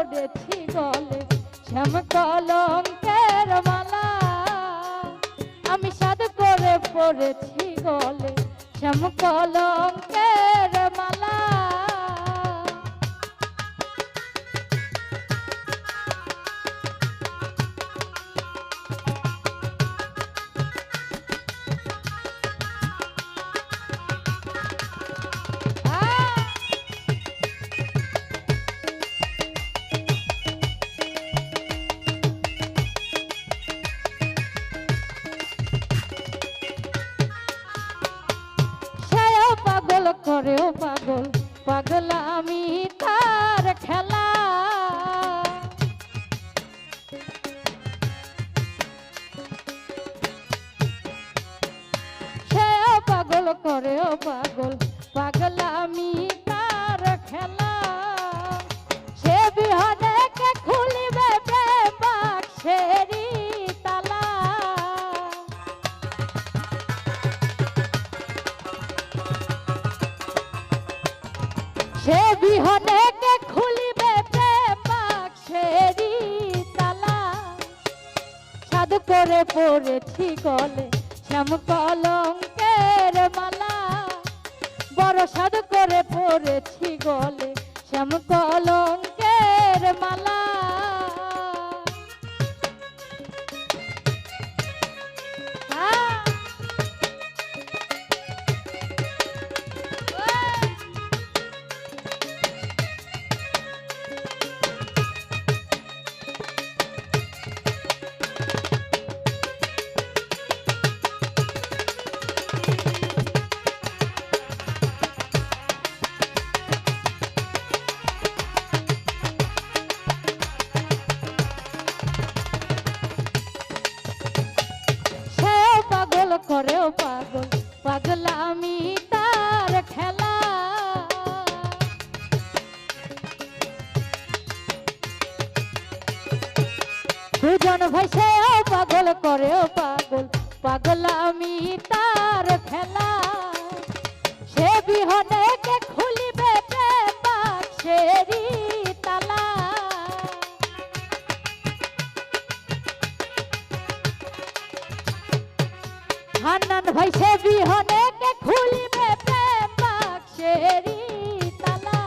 পড়েছি গলে শ্যাম কলঙ্কের মালা আমি সাধ করে পড়েছি গলে শ্যাম কলঙ্কের মালা করে ও পাগল পাগল আমি তার খেলা সে পাগল করে ও পাগল পাগল আমি তার খেলা সে বিহনে কে খুলিবে প্রেম বাক্সেরি তালা সে বিহনে কে খুলিবে প্রেম বাক্সেরি তালা সাধ করে পড়েছি গলে শ্যাম কলঙ্কের মালা বড় সাধ করে পড়েছি গলে শ্যাম কলঙ্কের মালা করে ও পাগল পাগল আমি তার খেলা দুজন ভাই সে পাগল করে ও পাগল পাগল আমি তার খেলা সে বিহনে কে খুলিবে প্রেম বাক্সেরি তালা হান্নান ভাই সে বিহনে কে খুলিবে প্রেম বাক্সেরি তালা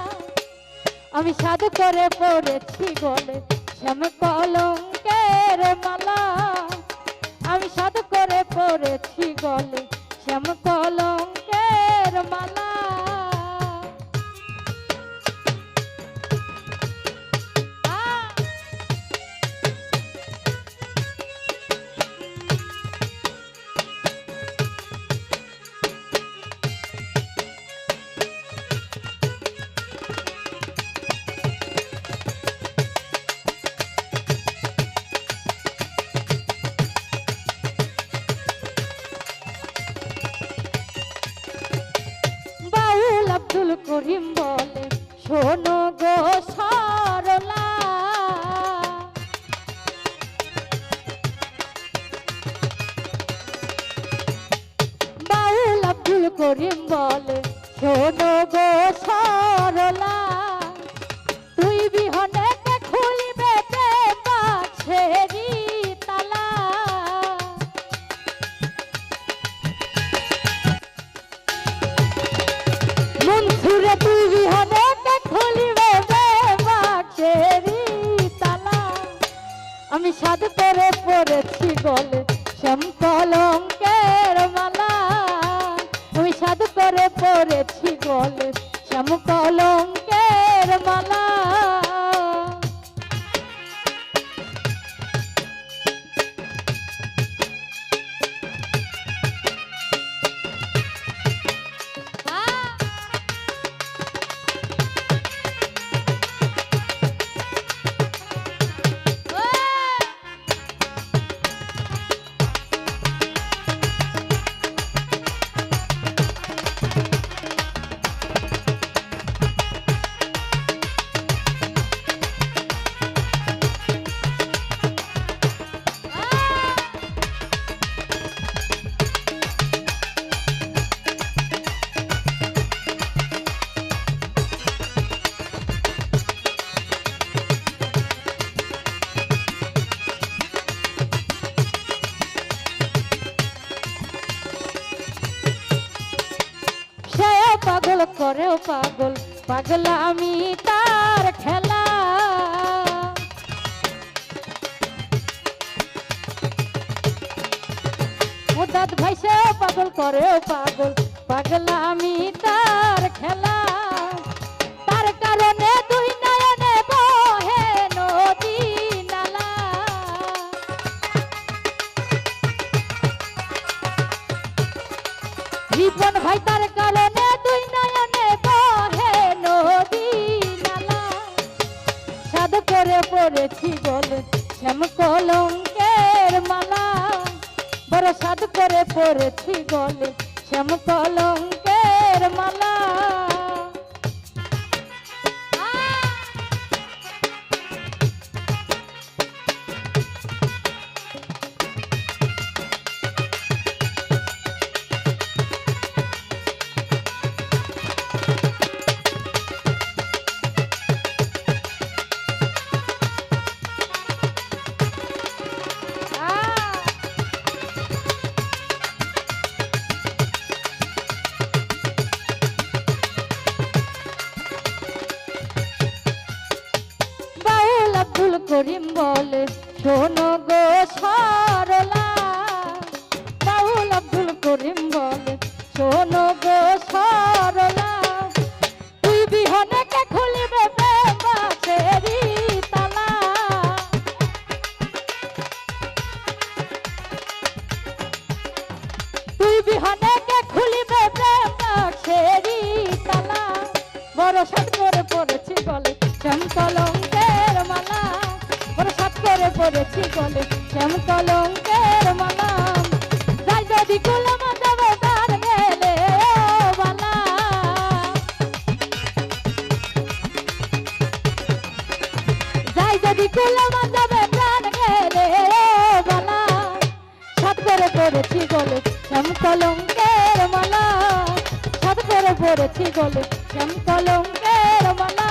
আমি সাধ করে পড়েছি গলে শ্যাম কলঙ্কের মালা আমি সাধ করে পড়েছি গলে শ্যাম কলঙ্কের মালা আব্দুল করিম বলে শোনো গো সরলা বাউল আব্দুল করিম বলে শোনো গো সরলা তুই বিহনে কে খুলিবে প্রেম বাক্সেরি তালা মনসুরে তুই বিহনে কে খুলিবে প্রেম বাক্সেরি তালা আমি সাধ করে পড়েছি গলে শ্যাম কলঙ্কের মালা আমি সাধ করে পড়েছি গলে শ্যাম কলঙ্কের মালা পাগল করে পাগল পাগলামি তার খেলা। দাঁত ভাইসে পাগল করে পাগল পাগলামি তার খেলা। তার কারণে দুই নয়নে বহে নদী নালা। জীবন ভাই তার কারণে দুই নয়নে বহে নদী নালা। সাধ করে পড়েছি বলে শ্যাম কলঙ্কের মালা। বড় সাধ করে পড়েছি বলে শ্যাম কলঙ্কের মালা। আব্দুল করিম বলে শোনো গো সরলা। বাউল আব্দুল করিম বলে শোনো গো সরলা। তুই বিহনে কে খুলিবে বাঁশেরি তালা। তুই বিহনে কে খুলিবে বাঁশেরি তালা। বড় সাত করে পড়েছি বলে শ্যাম কলঙ্কের মালা। বড় সাত করে পড়েছি বলে শ্যাম কলঙ্কের মালা। যাই যদি কুলম যাবে তার গেলে বালা। যাই যদি কুলম যাবে প্রাণ গেলে বালা। সাত করে পড়েছি বলে শ্যাম কলঙ্কের মালা। সাত করে পড়েছি বলে শ্যাম কলঙ্কের মালা।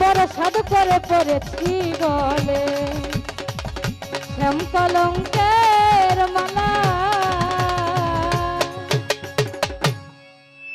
বড় সাধু করে পড়েছি বলে শ্যাম কলঙ্কের মালা।